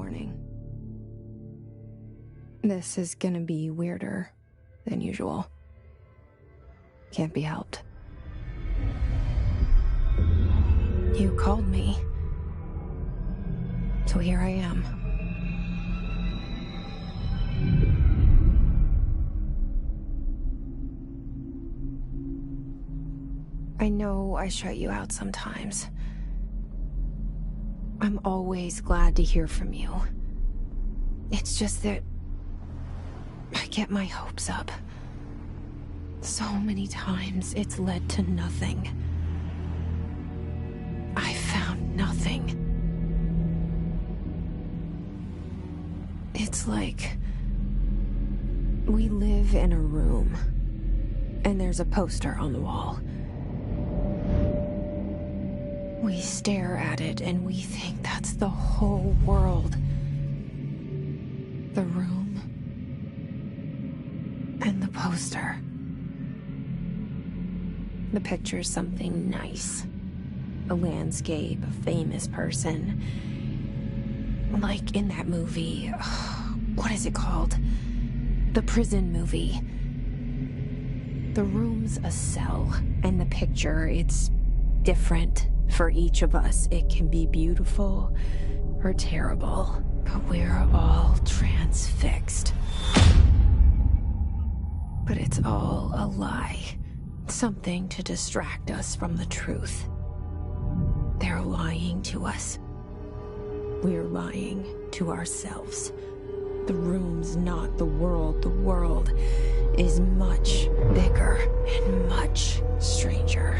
warning. This is gonna be weirder than usual. Can't be helped. You called me. So here I am. I know I shut you out sometimes. I'm always glad to hear from you. It's just that I get my hopes up. So many times it's led to nothing. I found nothing. It's like we live in a room, and there's a poster on the wall. We stare at it and we think that's the whole world. The room and the poster. The picture's something nice. A landscape, a famous person. Like in that movie, what is it called? The prison movie. The room's a cell, and the picture, it's different for each of us. It can be beautiful or terrible, but we're all transfixed. But it's all a lie. Something to distract us from the truth. They're lying to us. We're lying to ourselves. The room's not the world. The world is much bigger and much stranger.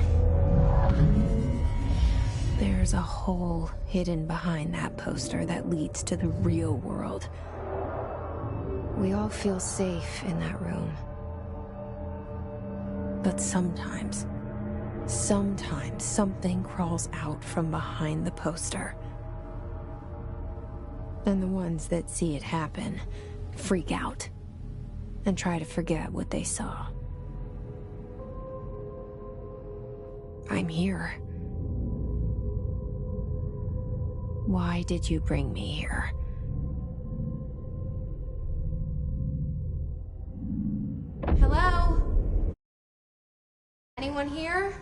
There's a hole hidden behind that poster that leads to the real world. We all feel safe in that room. But sometimes something crawls out from behind the poster. And the ones that see it happen freak out and try to forget what they saw. I'm here. Why did you bring me here? Hello? Anyone here?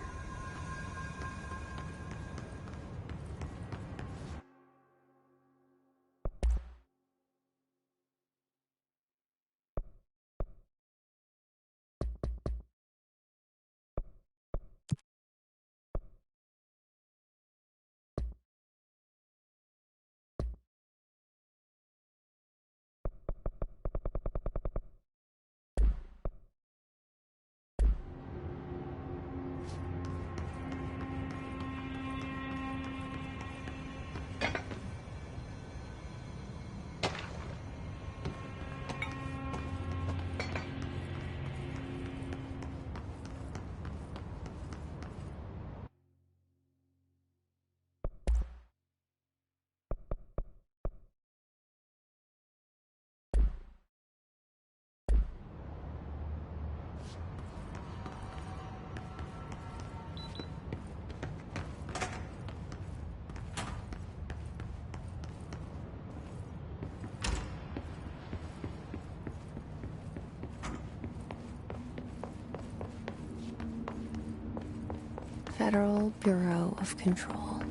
Federal Bureau of Control.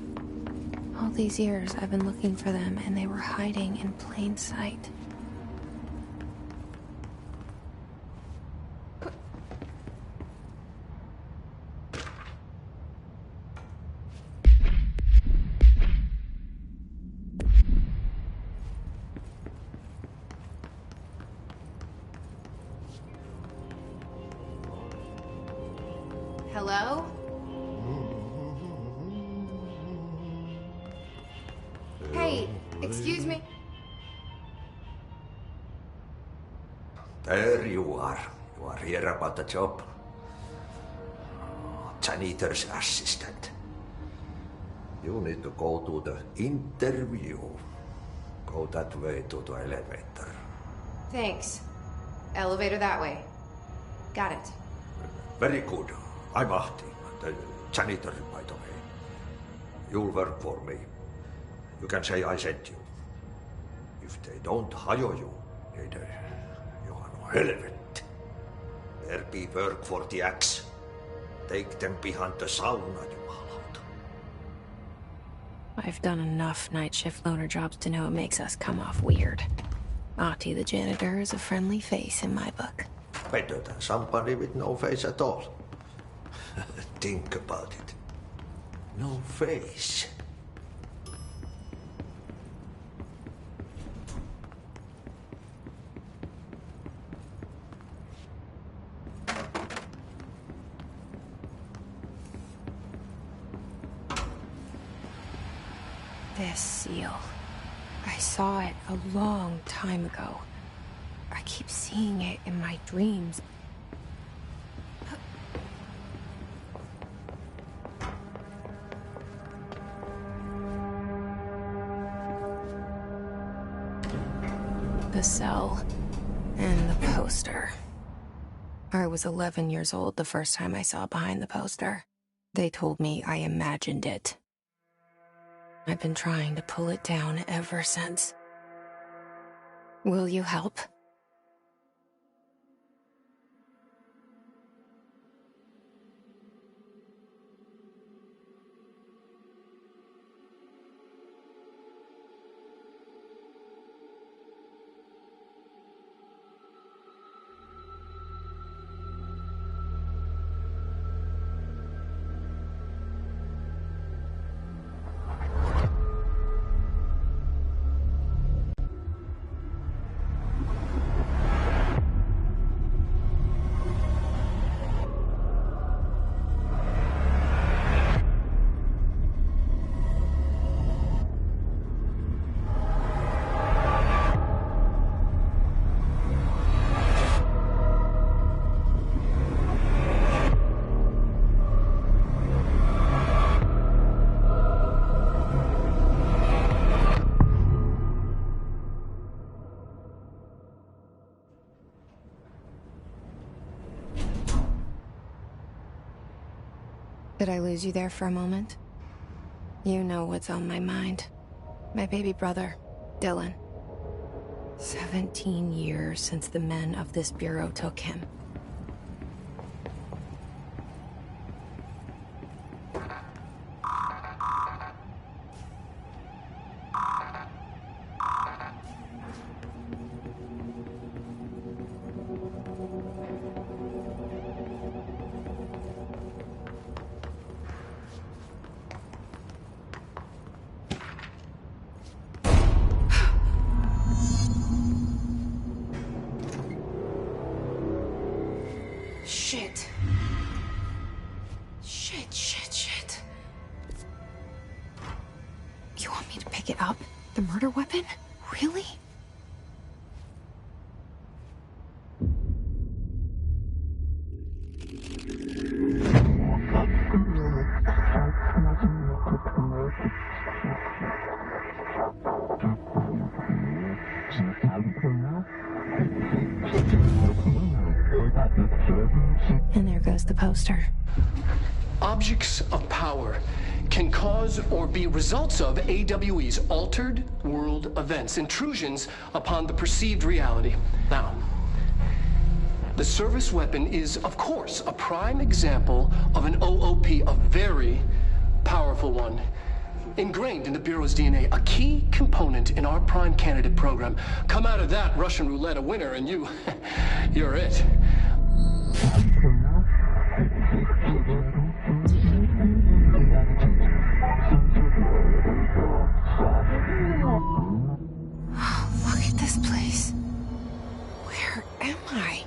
All these years I've been looking for them, and they were hiding in plain sight. Hello? Hey, excuse me. There you are. You are here about the job. Janitor's assistant. You need to go to the interview. Go that way to the elevator. Thanks. Elevator that way. Got it. Very good. I'm Ahti, the janitor, by the way. You'll work for me. You can say I sent you. If they don't hire you, either you are no helvet. There be work for the axe. Take them behind the sauna, jumalauta. I've done enough night shift loner jobs to know it makes us come off weird. Ahti the janitor is a friendly face in my book. Better than somebody with no face at all. Think about it. No face. This seal. I saw it a long time ago. I keep seeing it in my dreams. The cell and the poster. I was 11 years old the first time I saw behind the poster. They told me I imagined it. I've been trying to pull it down ever since. Will you help? Did I lose you there for a moment? You know what's on my mind. My baby brother, Dylan. 17 years since the men of this bureau took him. Shit. Shit. You want me to pick it up? The murder weapon? Really? And there goes the poster. Objects of power can cause or be results of AWE's altered world events, intrusions upon the perceived reality. Now, the service weapon is, of course, a prime example of an OOP, a very powerful one, ingrained in the Bureau's DNA, a key component in our prime candidate program. Come out of that Russian roulette a winner and you're it. Look at this place. Where am I?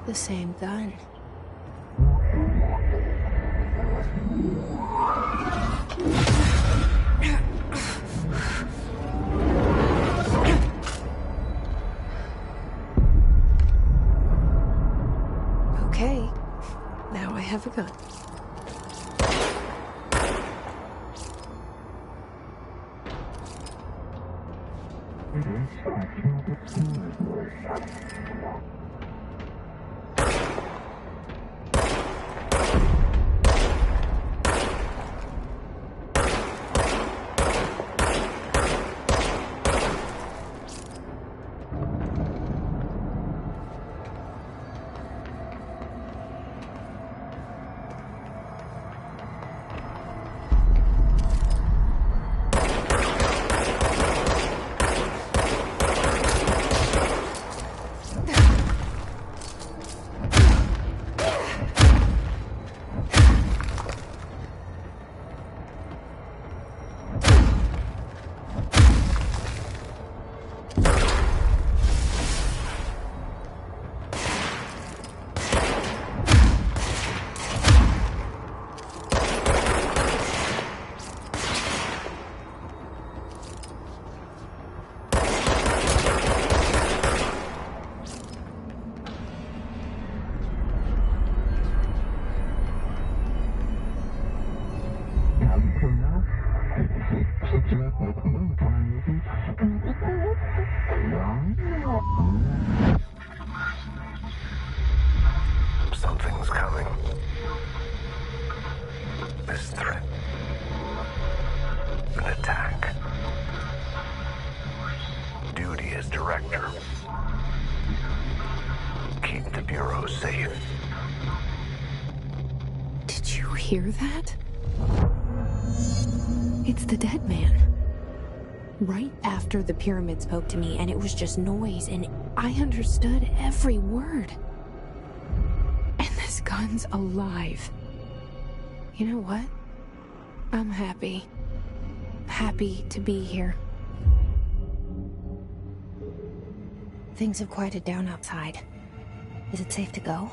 The same gun. Okay, now I have a gun. Something's coming. This threat. An attack. Duty as director. Keep the Bureau safe. Did you hear that? It's the dead man. Right after the pyramid spoke to me, and it was just noise, and I understood every word. And this gun's alive. You know what? I'm happy. Happy to be here. Things have quieted down outside. Is it safe to go?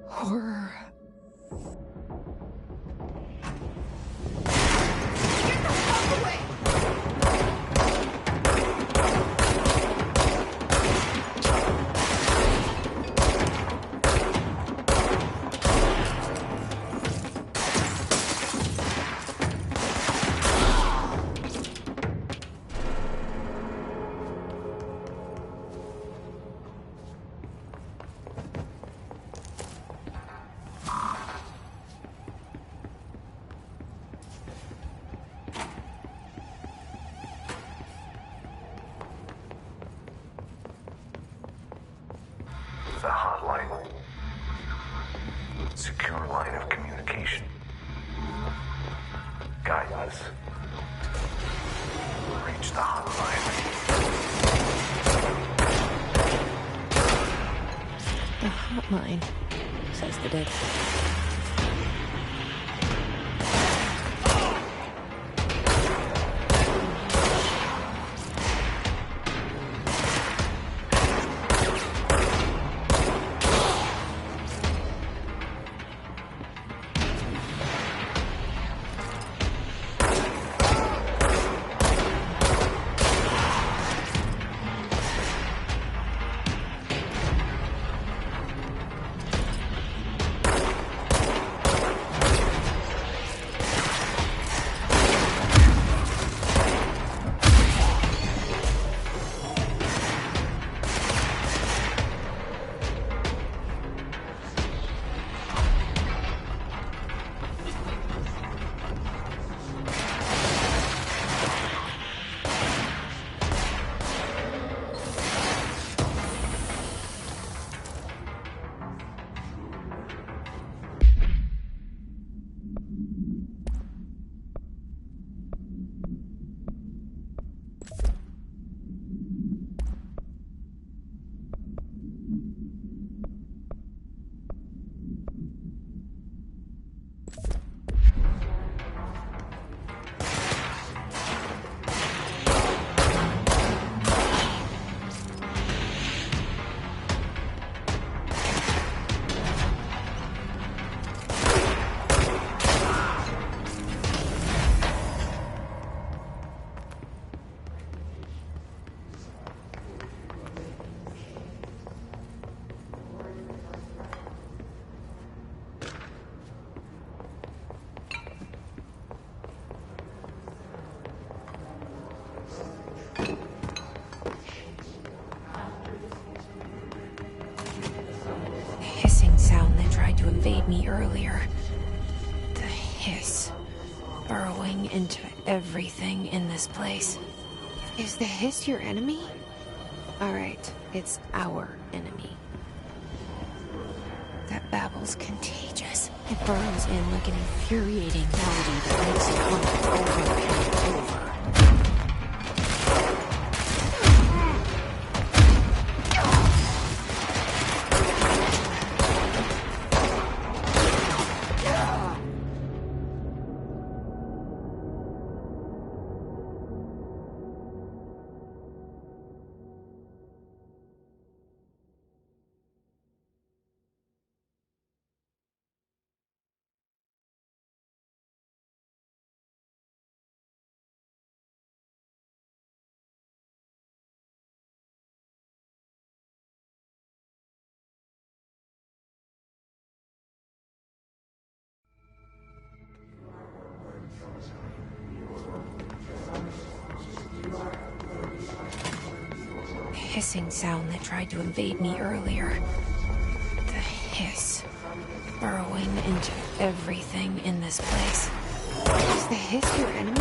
Horror. The hotline. Secure line of communication. Guidance. Reach the hotline. The hotline, says the data. hiss burrowing into everything in this place. Is the hiss your enemy? Alright, it's our enemy. That babble's contagious. It burrows in like an infuriating melody that makes you want it over and over. Hissing sound that tried to invade me earlier. The hiss burrowing into everything in this place. Is the hiss your enemy?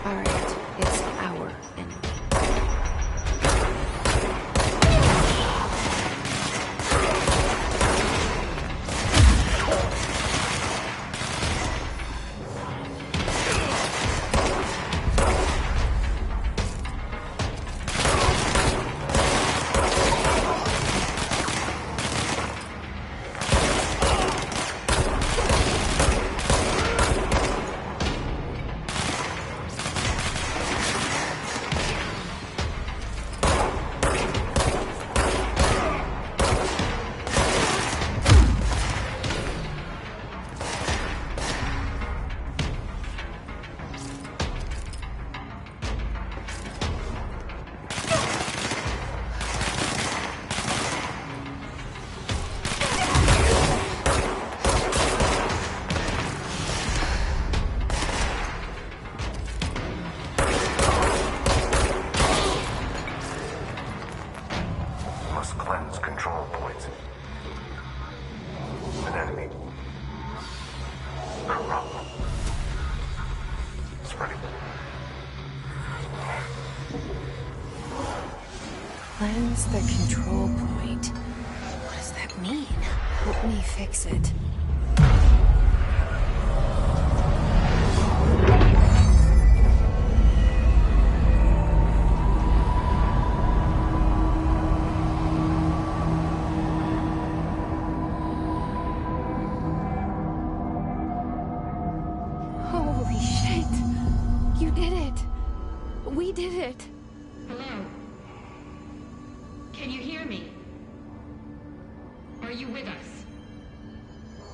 Alright, it's our enemy. Must cleanse control points. An enemy. Corrupt. Spreading. Cleanse the control point. What does that mean? Help me fix it. Holy shit! You did it! We did it! Hello? Can you hear me? Are you with us?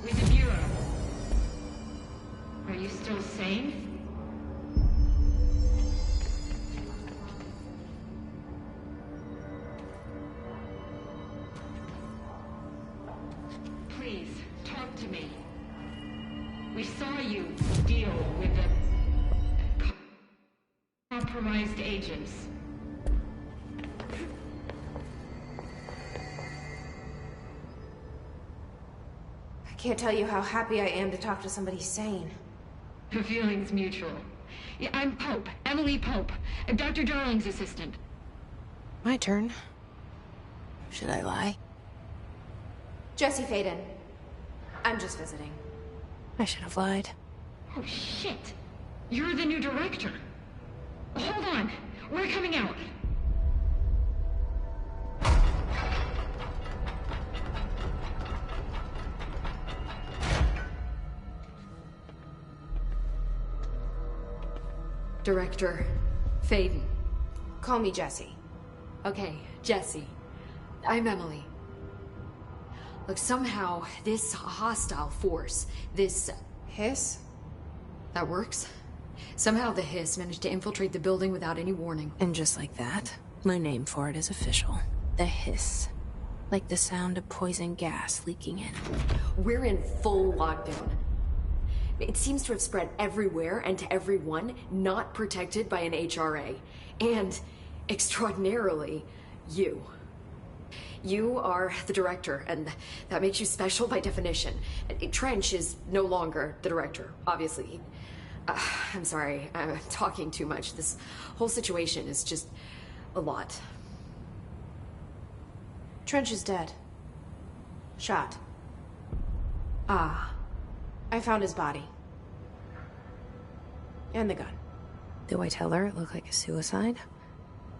With the Bureau? Are you still sane? Please, talk to me. We saw you deal with the compromised agents. I can't tell you how happy I am to talk to somebody sane. The feeling's mutual. Yeah, I'm Pope, Emily Pope, Dr. Darling's assistant. My turn. Should I lie? Jesse Faden. I'm just visiting. I should have lied. Oh, shit. You're the new director. Hold on. We're coming out. Director Faden. Call me Jesse. Okay, Jesse. I'm Emily. Look, somehow this hostile force, this... Hiss? that works? Somehow the hiss managed to infiltrate the building without any warning. And just like that, my name for it is official. The hiss. Like the sound of poison gas leaking in. We're in full lockdown. It seems to have spread everywhere and to everyone not protected by an HRA. And, extraordinarily, you. You are the director, and that makes you special by definition. Trench is no longer the director, obviously. I'm sorry, I'm talking too much. This whole situation is just a lot. Trench is dead. Shot. Ah. I found his body. And the gun. Do I tell her it looked like a suicide?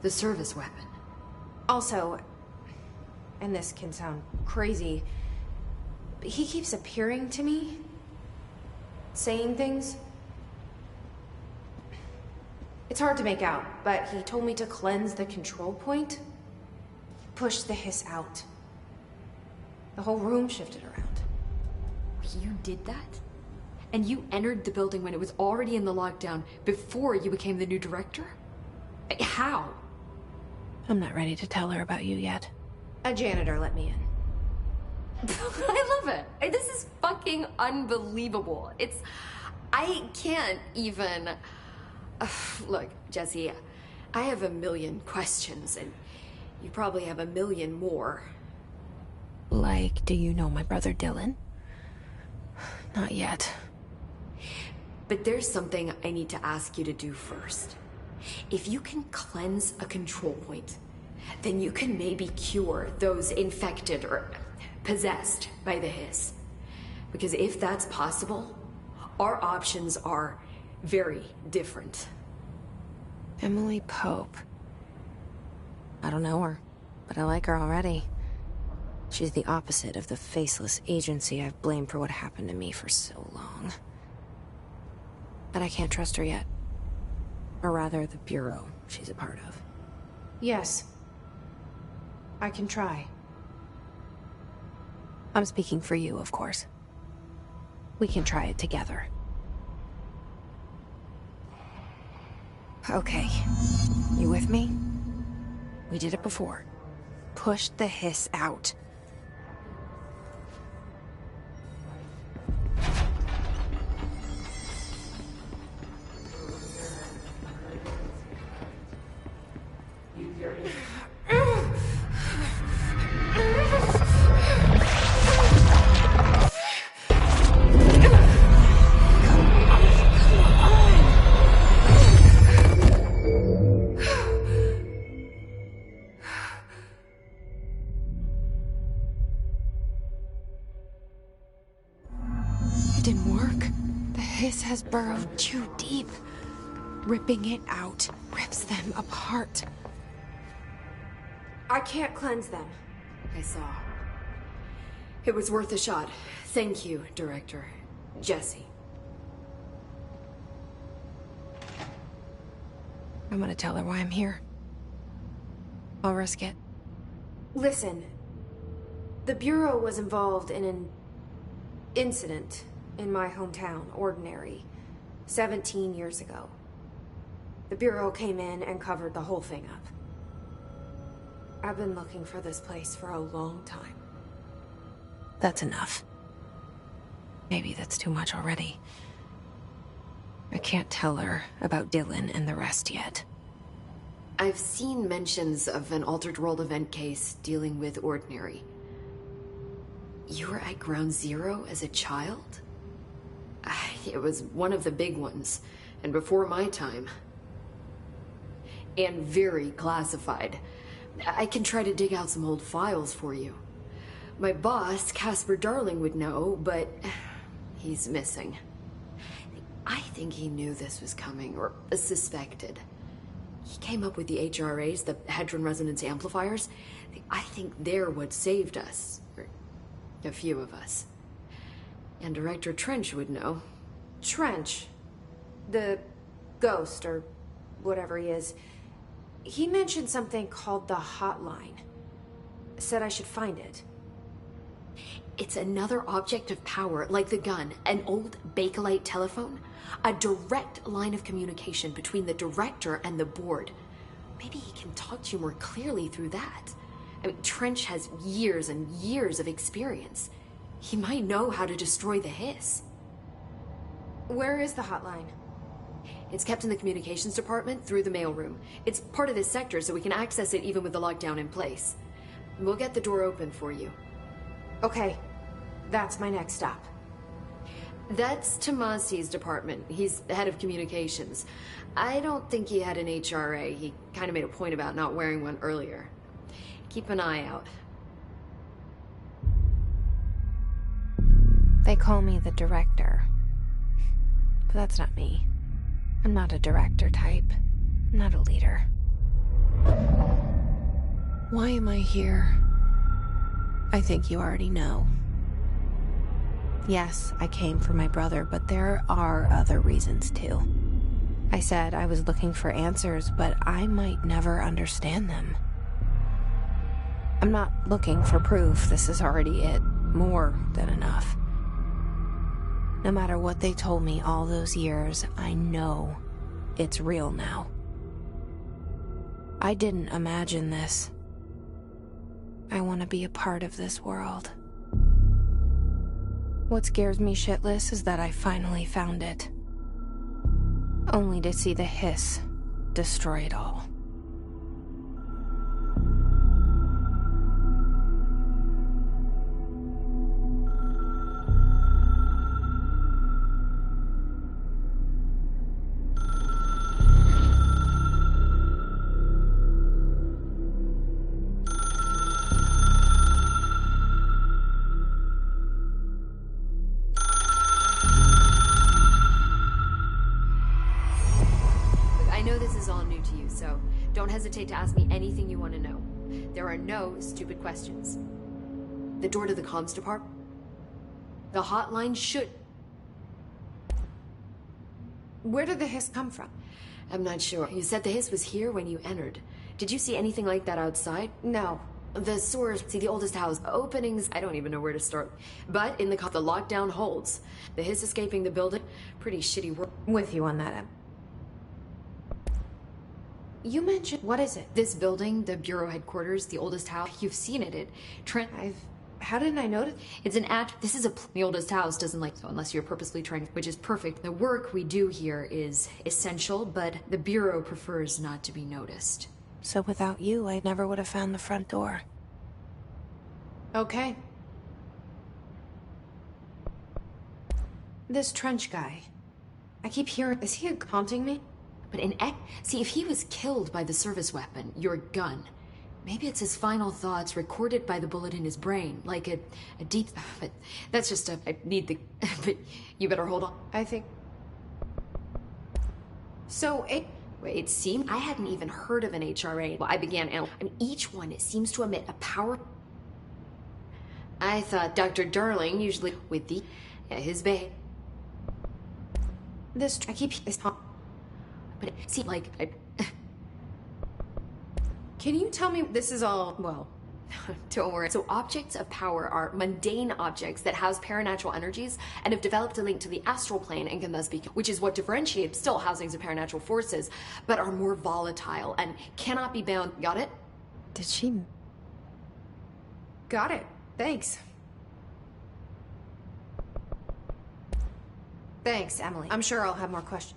The service weapon. Also, and this can sound crazy, but he keeps appearing to me, saying things. It's hard to make out, but he told me to cleanse the control point, push the hiss out. The whole room shifted around. You did that? And you entered the building when it was already in the lockdown before you became the new director? How? I'm not ready to tell her about you yet. A janitor let me in. I love it. This is fucking unbelievable. I can't even... Look, Jesse, I have a million questions, and you probably have a million more. Like, do you know my brother Dylan? Not yet. But there's something I need to ask you to do first. If you can cleanse a control point, then you can maybe cure those infected or possessed by the hiss. Because if that's possible, our options are very different. Emily Pope. I don't know her, but I like her already. She's the opposite of the faceless agency I've blamed for what happened to me for so long. But I can't trust her yet. Or rather, the Bureau she's a part of. Yes. I can try. I'm speaking for you, of course. We can try it together. Okay. You with me? We did it before. Push the hiss out. Has burrowed too deep. Ripping it out rips them apart. I can't cleanse them. I saw. It was worth a shot. Thank you, Director. Jesse. I'm gonna tell her why I'm here. I'll risk it. Listen. The Bureau was involved in an incident in my hometown, Ordinary, 17 years ago. The Bureau came in and covered the whole thing up. I've been looking for this place for a long time. That's enough. Maybe that's too much already. I can't tell her about Dylan and the rest yet. I've seen mentions of an Altered World event case dealing with Ordinary. You were at Ground Zero as a child? It was one of the big ones, and before my time. And very classified. I can try to dig out some old files for you. My boss, Casper Darling, would know, but he's missing. I think he knew this was coming, or suspected. He came up with the HRAs, the Hadron Resonance Amplifiers. I think they're what saved us. Or a few of us. And Director Trench would know. Trench? The ghost, or whatever he is. He mentioned something called the Hotline. Said I should find it. It's another object of power, like the gun, an old Bakelite telephone. A direct line of communication between the director and the board. Maybe he can talk to you more clearly through that. I mean, Trench has years and years of experience. He might know how to destroy the hiss. Where is the hotline? It's kept in the communications department through the mailroom. It's part of this sector, so we can access it even with the lockdown in place. We'll get the door open for you. Okay, that's my next stop. That's Tomasi's department. He's the head of communications. I don't think he had an HRA. He kind of made a point about not wearing one earlier. Keep an eye out. They call me the director. But that's not me. I'm not a director type. I'm not a leader. Why am I here? I think you already know. Yes, I came for my brother, but there are other reasons too. I said I was looking for answers, but I might never understand them. I'm not looking for proof. This is already it. More than enough. No matter what they told me all those years, I know it's real now. I didn't imagine this. I want to be a part of this world. What scares me shitless is that I finally found it. Only to see the hiss destroy it all. Don't hesitate to ask me anything you want to know. There are no stupid questions. The door to the comms department? The hotline should... Where did the hiss come from? I'm not sure. You said the hiss was here when you entered. Did you see anything like that outside? No. The source, see the oldest house, openings, I don't even know where to start. But in the lockdown holds. The hiss escaping the building, pretty shitty work. With you on that, Em. You mentioned, what is it? This building, the Bureau headquarters, the oldest house. You've seen it. How didn't I notice? It's an this is the oldest house doesn't like, so unless you're purposely trying, which is perfect. The work we do here is essential, but the Bureau prefers not to be noticed. So without you, I never would have found the front door. Okay. This Trench guy. I keep hearing, is he haunting me? But see, if he was killed by the service weapon, your gun, maybe it's his final thoughts recorded by the bullet in his brain, like a deep... But that's just I need the... But you better hold on. I think... So, it seemed I hadn't even heard of an HRA. Well, I began each one, it seems to emit a power... I thought Dr. Darling usually with his babe. This... I keep... But it seemed like... Can you tell me this is all... Well, don't worry. So objects of power are mundane objects that house paranatural energies and have developed a link to the astral plane and can thus be... Which is what differentiates still housings of paranatural forces, but are more volatile and cannot be bound... Got it? Did she... Got it. Thanks. Thanks, Emily. I'm sure I'll have more questions.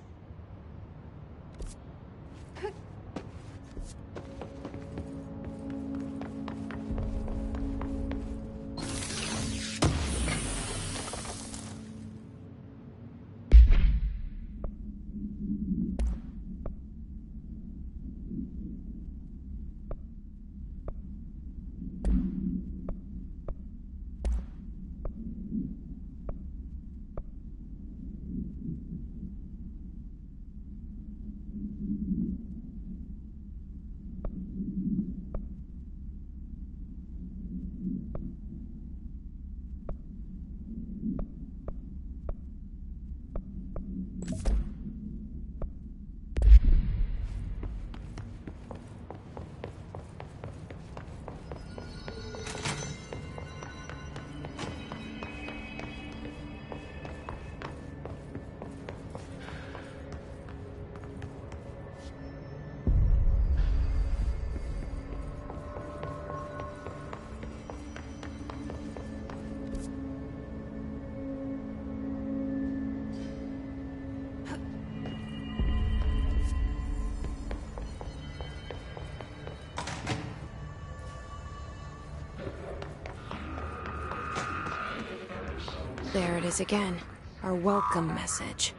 There it is again. Our welcome message.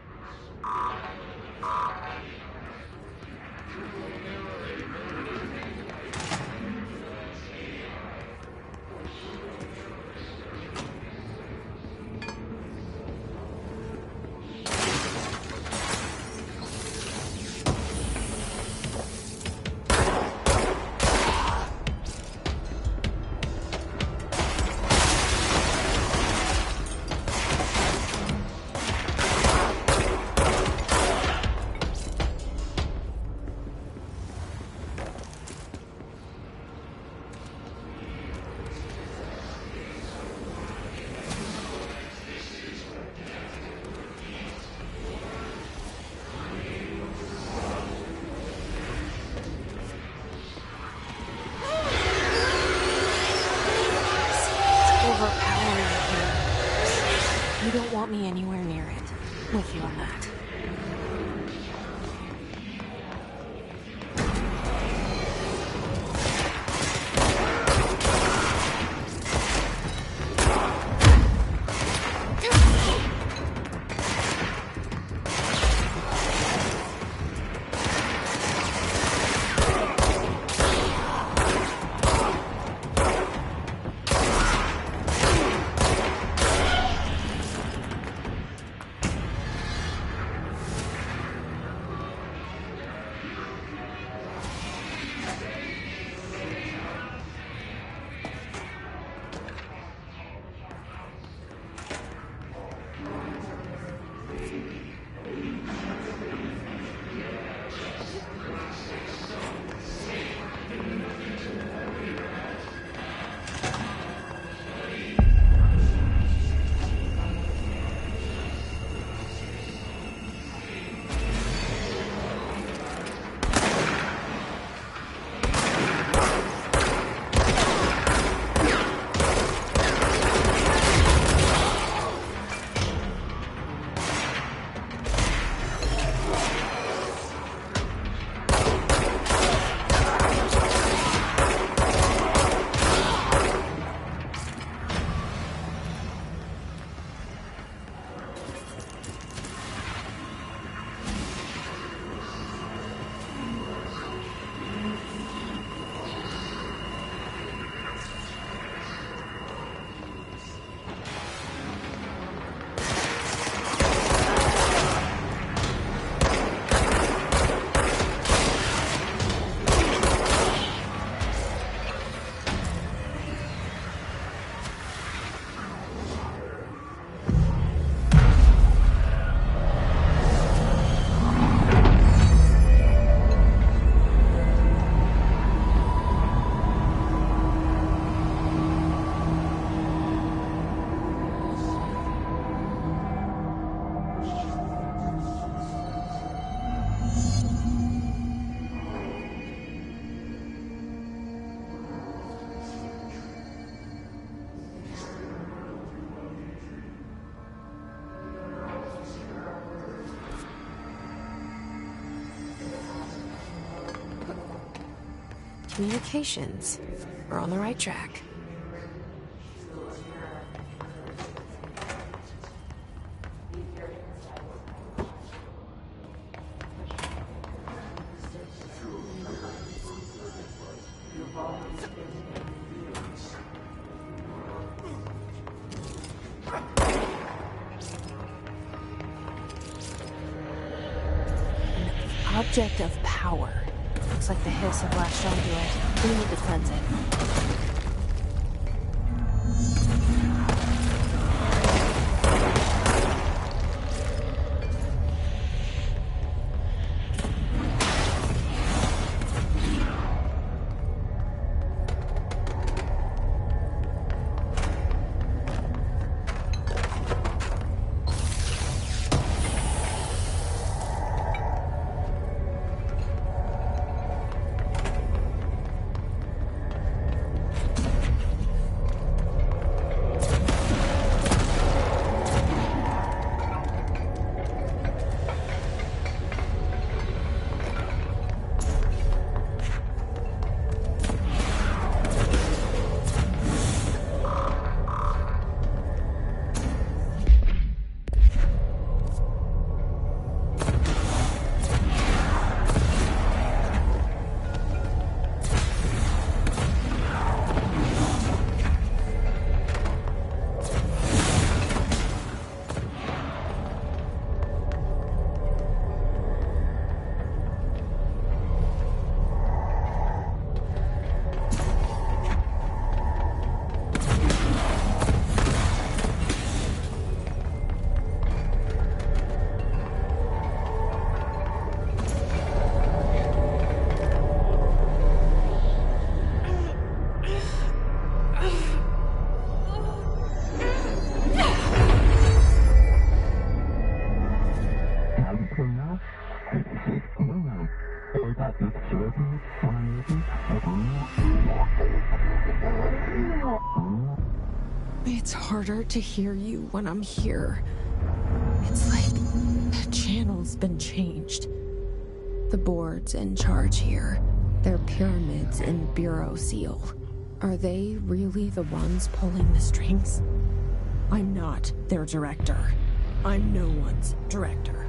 You don't want me anywhere near it. With you on that. Communications. We're on the right track. An object of power. Looks like the hiss have latched onto it. We need to cleanse it. It's harder to hear you when I'm here. It's like the channel's been changed. The board's in charge here. They're pyramids in Bureau Seal. Are they really the ones pulling the strings? I'm not their director. I'm no one's director.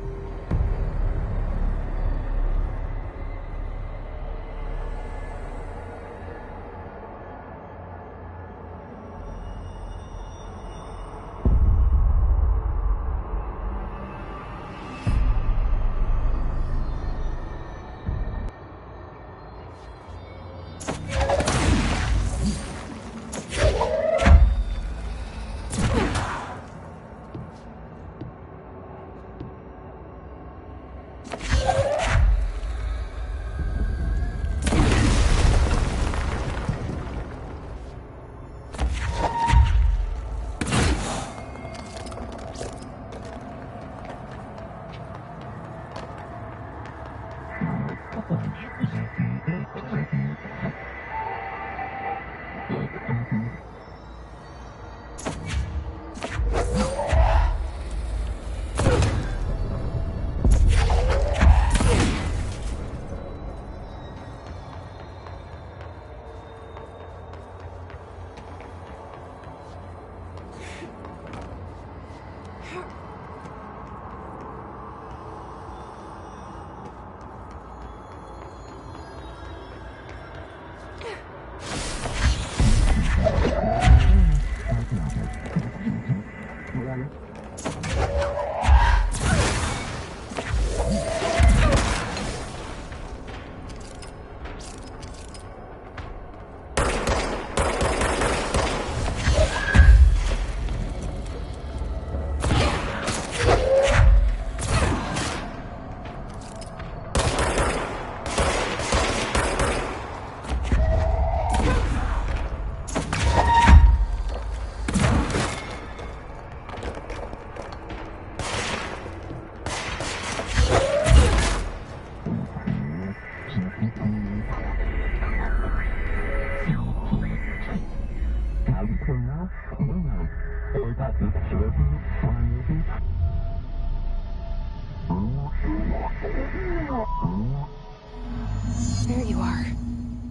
There you are.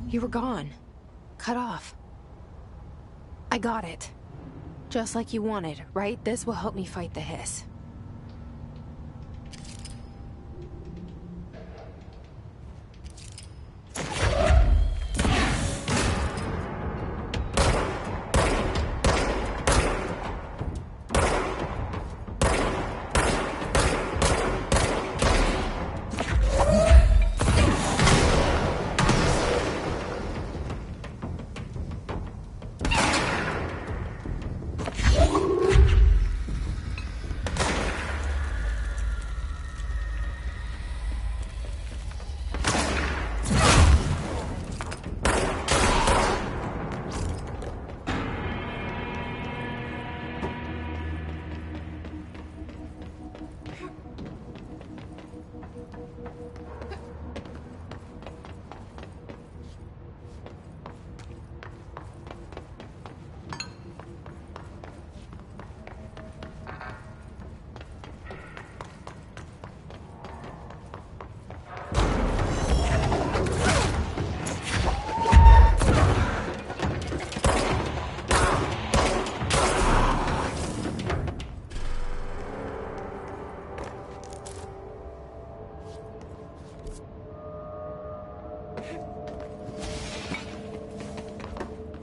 You were gone. Cut off. I got it. Just like you wanted, right? This will help me fight the hiss.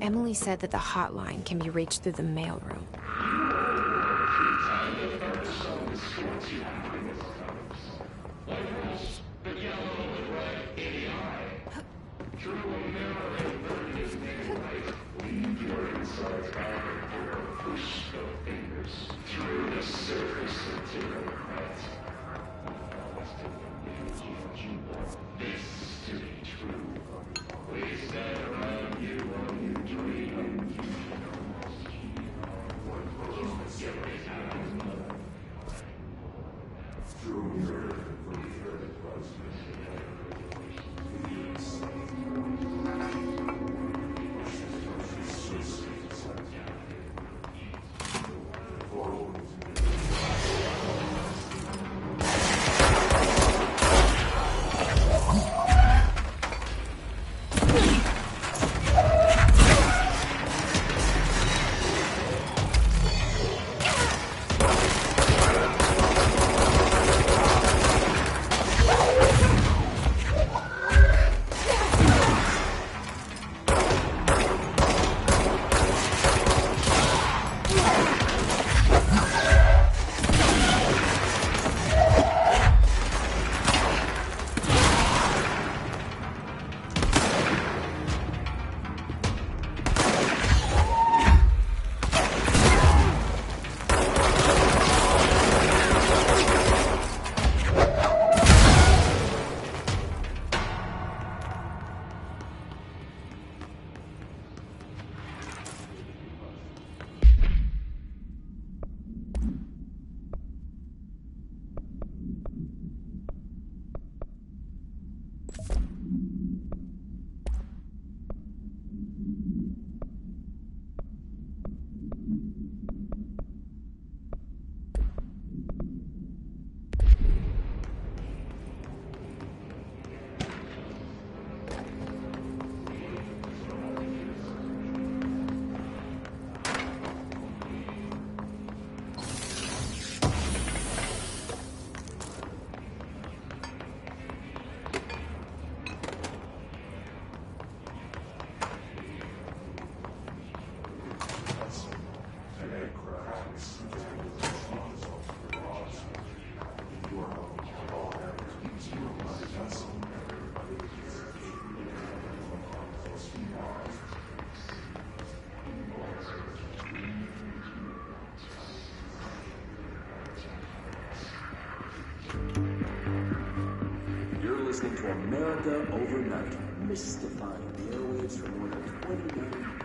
Emily said that the hotline can be reached through the mailroom. You're listening to America Overnight, mystifying the airwaves for more than 29 years.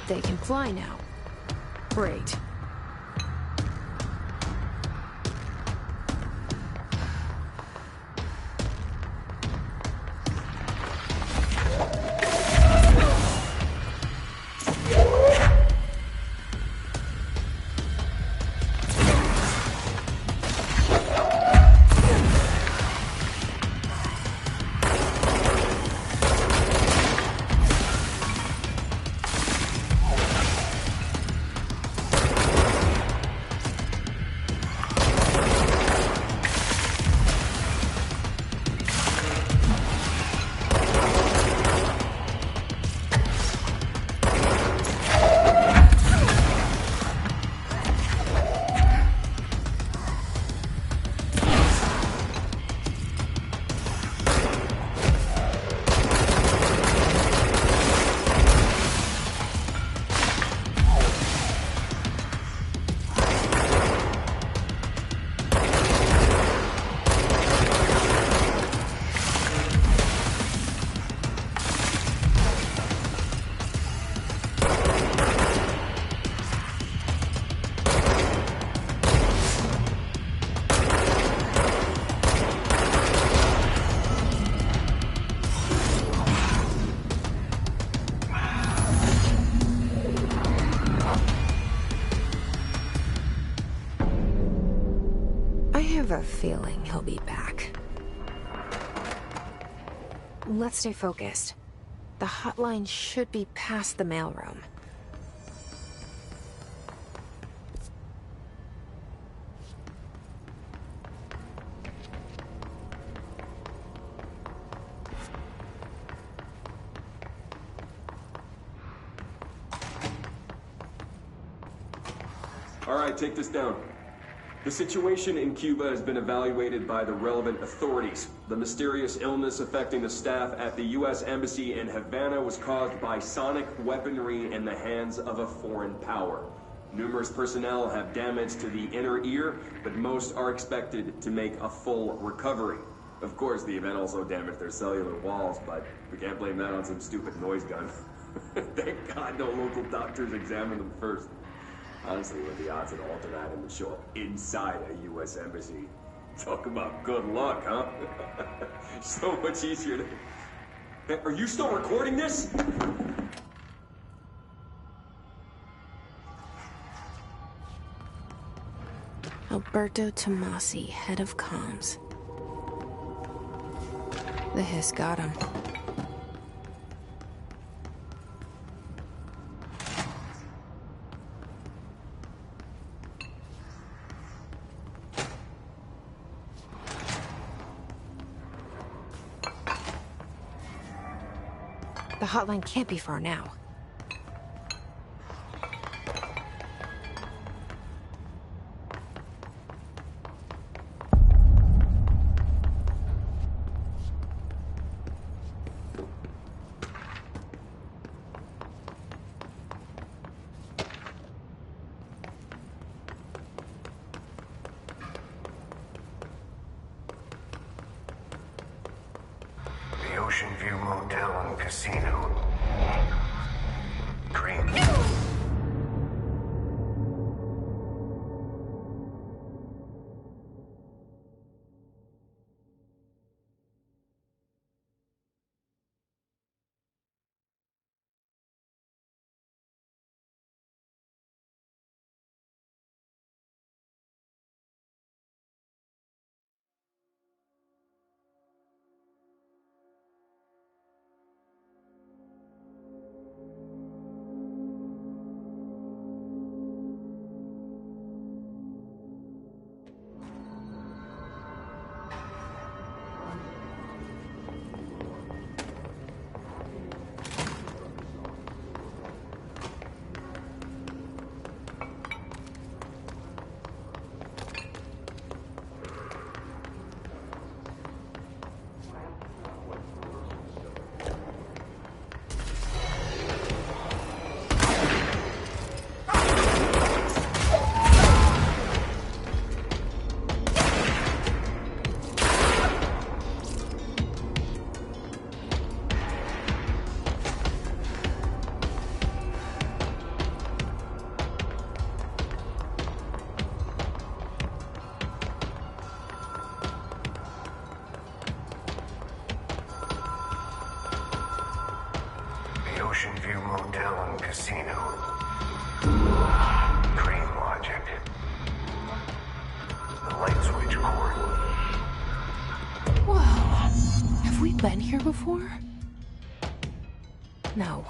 They can fly now. Great. I have a feeling he'll be back. Let's stay focused. The hotline should be past the mailroom. All right, take this down. The situation in Cuba has been evaluated by the relevant authorities. The mysterious illness affecting the staff at the U.S. Embassy in Havana was caused by sonic weaponry in the hands of a foreign power. Numerous personnel have damage to the inner ear, but most are expected to make a full recovery. Of course, the event also damaged their cellular walls, but we can't blame that on some stupid noise gun. Thank God no local doctors examined them first. Honestly, what are the odds that Alter Adam would show up inside a U.S. embassy? Talk about good luck, huh? So much easier to... Hey, are you still recording this? Alberto Tomasi, head of comms. The hiss got him. The hotline can't be far now. The Ocean View Motel and Casino. Green. Ocean View Motel and Casino. Dream logic. The light switch cord. Whoa. Have we been here before? No.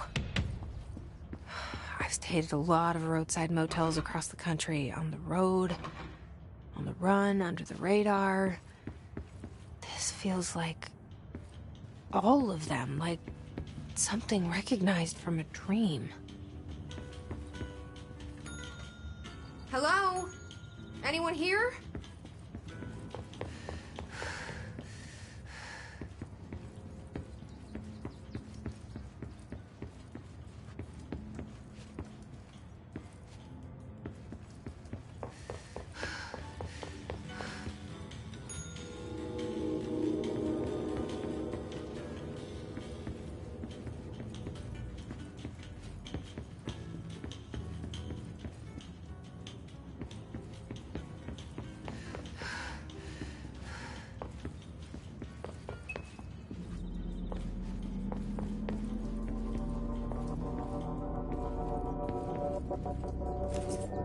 I've stayed at a lot of roadside motels across the country, on the road, on the run, under the radar. This feels like all of them, like something recognized from a dream. Hello? Anyone here?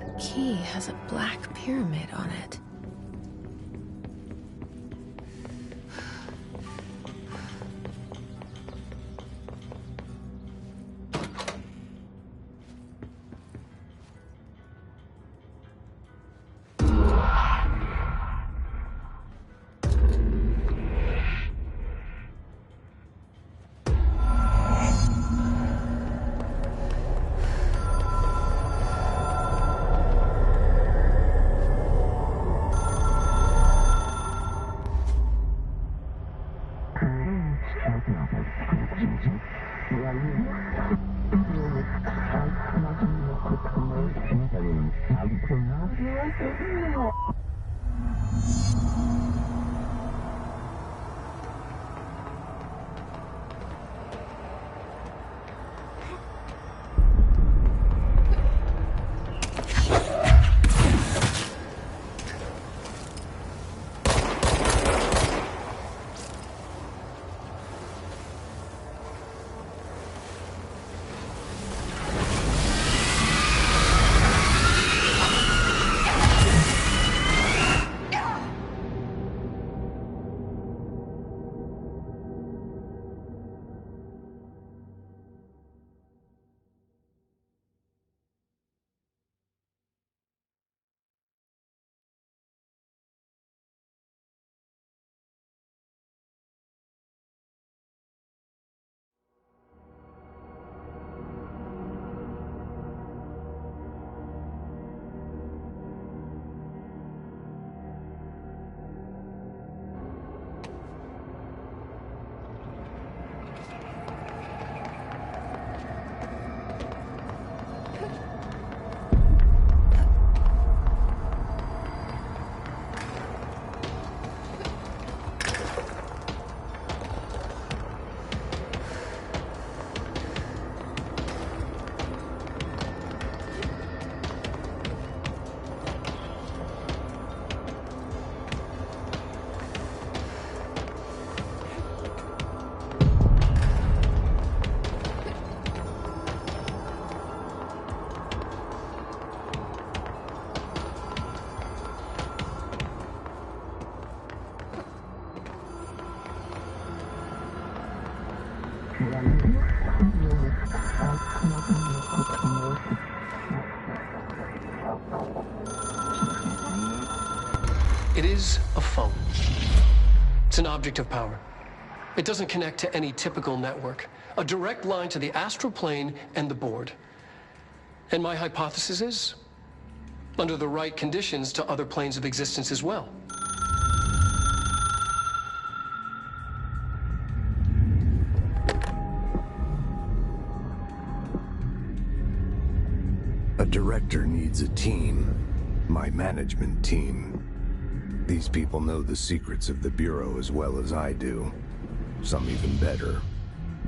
The key has a black pyramid on it. It is a phone. It's an object of power. It doesn't connect to any typical network. A direct line to the astral plane and the board. And my hypothesis is, under the right conditions, to other planes of existence as well. A director needs a team. My management team. These people know the secrets of the Bureau as well as I do. Some even better.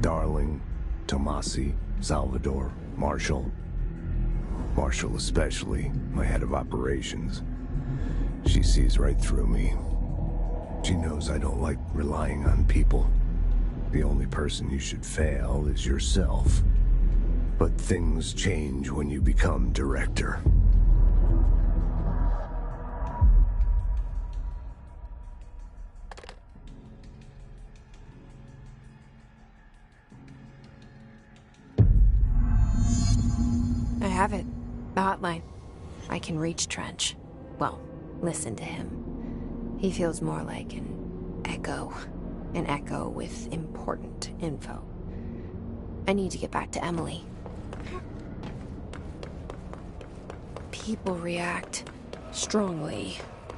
Darling, Tomasi, Salvador, Marshall. Marshall especially, my head of operations. She sees right through me. She knows I don't like relying on people. The only person you should fail is yourself. But things change when you become director. I have it. The hotline. I can reach Trench. Well, listen to him. He feels more like an echo. An echo with important info. I need to get back to Emily. People react strongly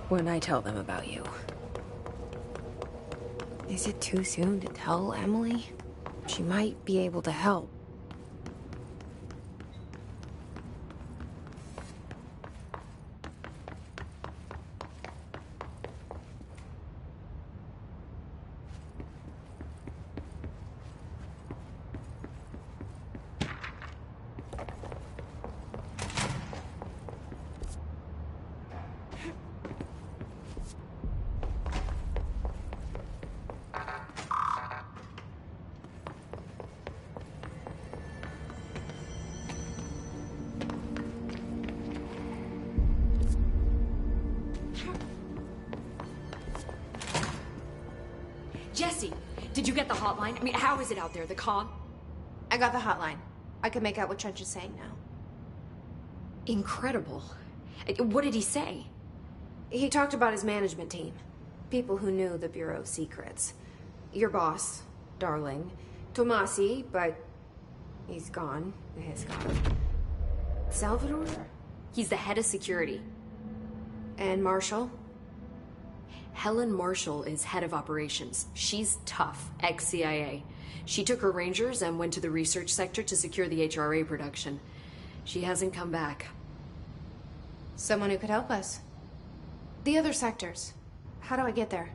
when I tell them about you. Is it too soon to tell Emily? She might be able to help. Jesse, did you get the hotline? I mean, how is it out there, the comm? I got the hotline. I can make out what Trench is saying now. Incredible. What did he say? He talked about his management team. People who knew the Bureau's secrets. Your boss, Darling. Tomasi, but he's gone. He's gone. Salvador? He's the head of security. And Marshall? Helen Marshall is head of operations. She's tough, ex-CIA. She took her Rangers and went to the research sector to secure the HRA production. She hasn't come back. Someone who could help us. The other sectors. How do I get there?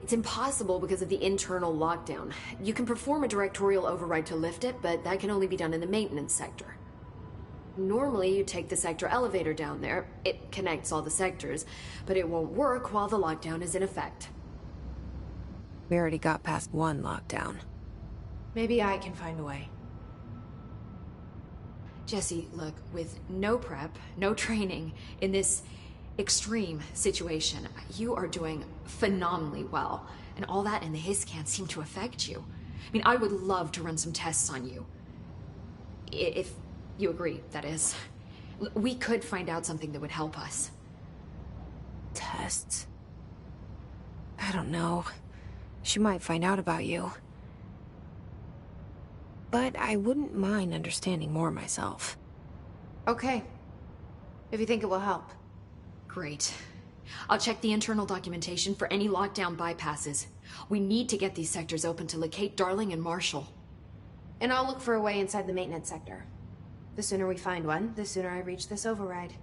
It's impossible because of the internal lockdown. You can perform a directorial override to lift it, but that can only be done in the maintenance sector. Normally, you take the sector elevator down there. It connects all the sectors, but it won't work while the lockdown is in effect. We already got past one lockdown. Maybe I can find a way. Jesse, look, with no prep, no training, in this extreme situation, you are doing phenomenally well. And all that and the hiss can't seem to affect you. I mean, I would love to run some tests on you. If you agree, that is. We could find out something that would help us. Tests? I don't know. She might find out about you. But I wouldn't mind understanding more myself. Okay. If you think it will help. Great. I'll check the internal documentation for any lockdown bypasses. We need to get these sectors open to locate Darling and Marshall. And I'll look for a way inside the maintenance sector. The sooner we find one, the sooner I reach this override.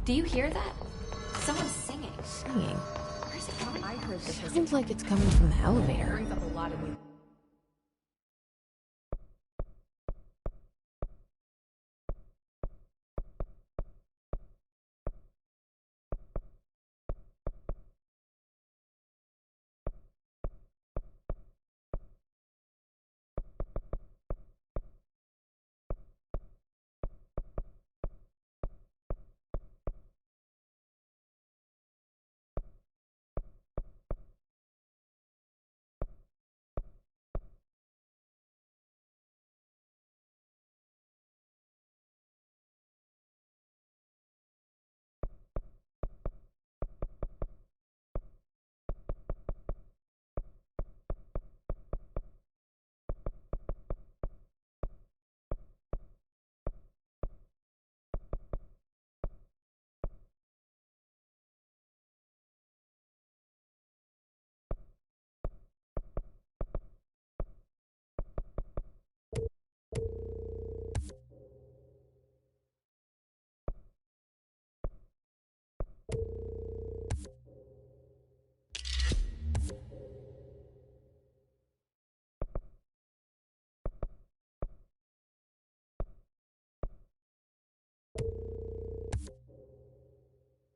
Do you hear that? Someone's singing. Singing. I heard this was Sounds like it's coming from the elevator. brings up a lot of new.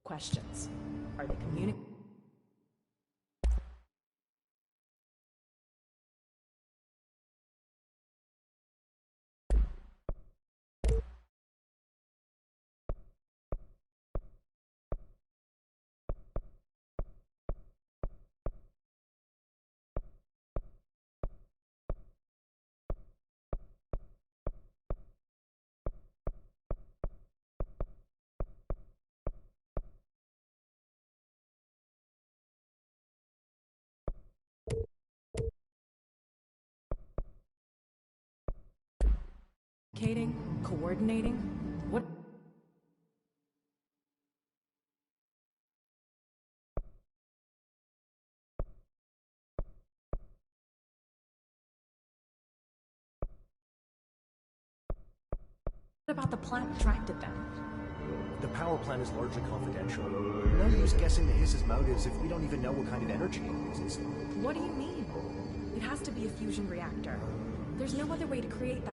Questions. Are they communicating? Coordinating? What? What about the plant attracted them? The power plant is largely confidential. No use guessing the Hiss's motives if we don't even know what kind of energy it uses. What do you mean? It has to be a fusion reactor. There's no other way to create that.